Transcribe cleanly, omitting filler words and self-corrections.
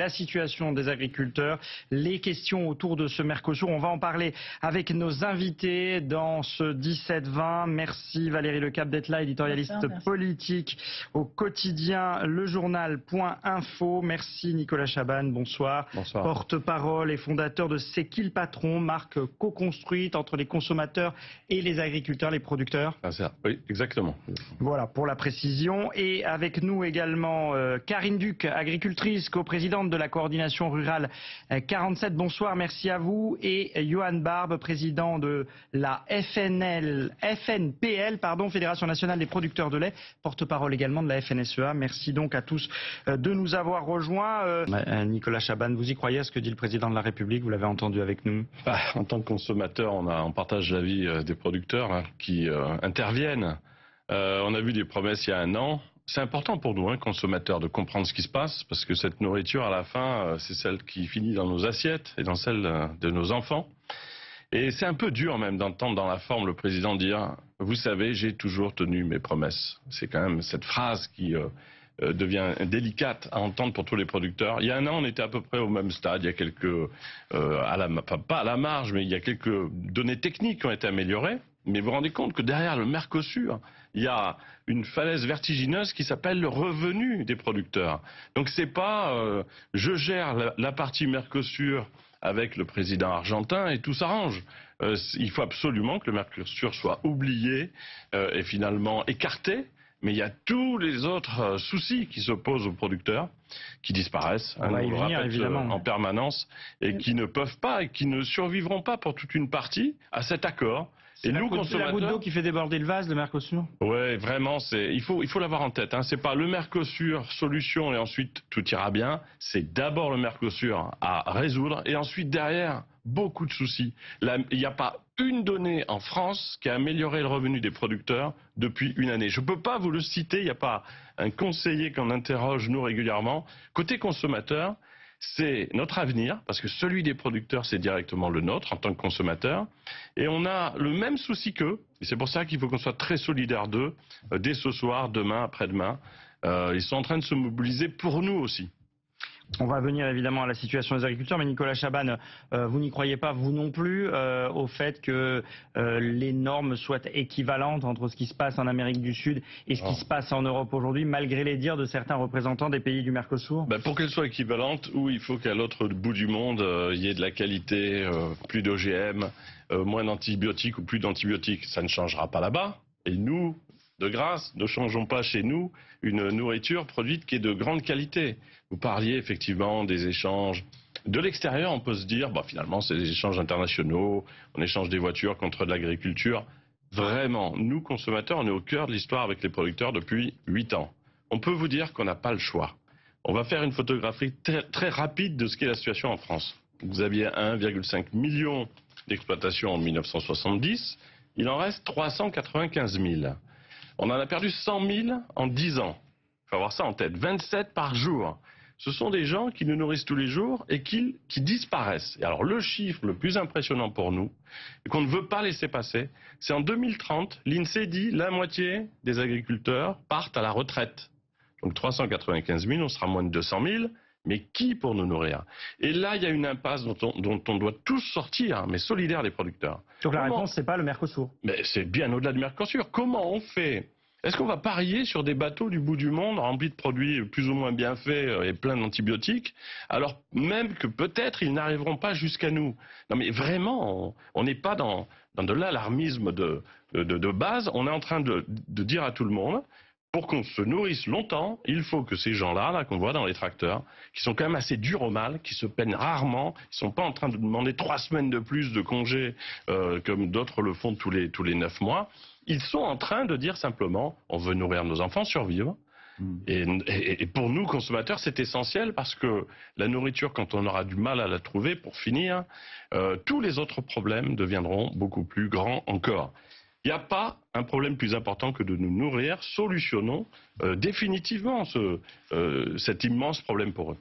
la situation des agriculteurs, les questions autour de ce Mercosur. On va en parler avec nos invités dans ce 17-20. Merci Valérie Lecap d'être là, éditorialiste politique au quotidien lejournal.info. Merci Nicolas Chaban, bonsoir. Bonsoir. Porte-parole et fondateur de C'est qui le patron, marque co-construite entre les consommateurs et les agriculteurs, les producteurs. Ah, oui, exactement. Voilà pour la précision. Et avec nous également Karine Duc, agricultrice, coprésidente de la coordination rurale 47. Bonsoir, merci à vous. Et Johan Barbe, président de la FNPL, Fédération nationale des producteurs de lait, porte-parole également de la FNSEA. Merci donc à tous de nous avoir rejoints. Nicolas Chaban, vous y croyez à ce que dit le président de la République? Vous l'avez entendu avec nous. En tant que consommateur, on partage l'avis des producteurs qui interviennent. On a vu des promesses il y a un an. C'est important pour nous, consommateurs, de comprendre ce qui se passe, parce que cette nourriture, à la fin, c'est celle qui finit dans nos assiettes et dans celle de nos enfants. Et c'est un peu dur même d'entendre dans la forme le président dire « Vous savez, j'ai toujours tenu mes promesses ». C'est quand même cette phrase qui devient délicate à entendre pour tous les producteurs. Il y a un an, on était à peu près au même stade. Il y a quelques, pas à la marge, mais il y a quelques données techniques qui ont été améliorées. Mais vous vous rendez compte que derrière le Mercosur, il y a une falaise vertigineuse qui s'appelle le revenu des producteurs. Donc c'est pas je gère la partie Mercosur avec le président argentin et tout s'arrange. Il faut absolument que le Mercosur soit oublié et finalement écarté. Mais il y a tous les autres soucis qui se posent aux producteurs, qui disparaissent, on va y venir, évidemment, en permanence, et qui ne peuvent pas, et qui ne survivront pas pour toute une partie à cet accord. Et nous, consommateurs, c'est la goutte d'eau qui fait déborder le vase, le Mercosur. Ouais, vraiment, il faut l'avoir en tête. C'est pas le Mercosur solution et ensuite tout ira bien. C'est d'abord le Mercosur à résoudre et ensuite derrière beaucoup de soucis. Il n'y a pas une donnée en France qui a amélioré le revenu des producteurs depuis une année. Je ne peux pas vous le citer. Il n'y a pas un conseiller qu'on interroge nous régulièrement. Côté consommateur, c'est notre avenir, parce que celui des producteurs, c'est directement le nôtre en tant que consommateur. Et on a le même souci qu'eux. Et c'est pour ça qu'il faut qu'on soit très solidaires d'eux, dès ce soir, demain, après-demain. Ils sont en train de se mobiliser pour nous aussi. On va venir évidemment à la situation des agriculteurs, mais Nicolas Chaban, vous n'y croyez pas, vous non plus, au fait que les normes soient équivalentes entre ce qui se passe en Amérique du Sud et ce qui se passe en Europe aujourd'hui, malgré les dires de certains représentants des pays du Mercosur? Pour qu'elles soient équivalentes, il faut qu'à l'autre bout du monde, il y ait de la qualité, plus d'OGM, moins d'antibiotiques ou plus d'antibiotiques. Ça ne changera pas là-bas. Et nous, de grâce, ne changeons pas chez nous une nourriture produite qui est de grande qualité. Vous parliez effectivement des échanges. De l'extérieur, on peut se dire, finalement, c'est des échanges internationaux, on échange des voitures contre de l'agriculture. Vraiment, nous, consommateurs, on est au cœur de l'histoire avec les producteurs depuis 8 ans. On peut vous dire qu'on n'a pas le choix. On va faire une photographie très, très rapide de ce qu'est la situation en France. Vous aviez 1,5 million d'exploitations en 1970, il en reste 395 000. On en a perdu 100 000 en 10 ans. Il faut avoir ça en tête. 27 par jour. Ce sont des gens qui nous nourrissent tous les jours et qui disparaissent. Et alors le chiffre le plus impressionnant pour nous, et qu'on ne veut pas laisser passer, c'est en 2030, l'INSEE dit la moitié des agriculteurs partent à la retraite. Donc 395 000, on sera moins de 200 000. Mais qui pour nous nourrir? Et là, il y a une impasse dont on doit tous sortir, mais solidaires des producteurs. Donc la réponse, c'est pas le Mercosur. Mais c'est bien au-delà du Mercosur. Comment on fait? Est-ce qu'on va parier sur des bateaux du bout du monde remplis de produits plus ou moins bien faits et pleins d'antibiotiques, alors même que peut-être ils n'arriveront pas jusqu'à nous? Non mais vraiment, on n'est pas dans de l'alarmisme de base. On est en train de dire à tout le monde, pour qu'on se nourrisse longtemps, il faut que ces gens-là, qu'on voit dans les tracteurs, qui sont quand même assez durs au mal, qui se peignent rarement, ils ne sont pas en train de demander 3 semaines de plus de congés comme d'autres le font tous les 9 mois, ils sont en train de dire simplement, on veut nourrir nos enfants, survivre. Et pour nous, consommateurs, c'est essentiel parce que la nourriture, quand on aura du mal à la trouver, pour finir, tous les autres problèmes deviendront beaucoup plus grands encore. Il n'y a pas un problème plus important que de nous nourrir. Solutionnons définitivement cet immense problème pour eux.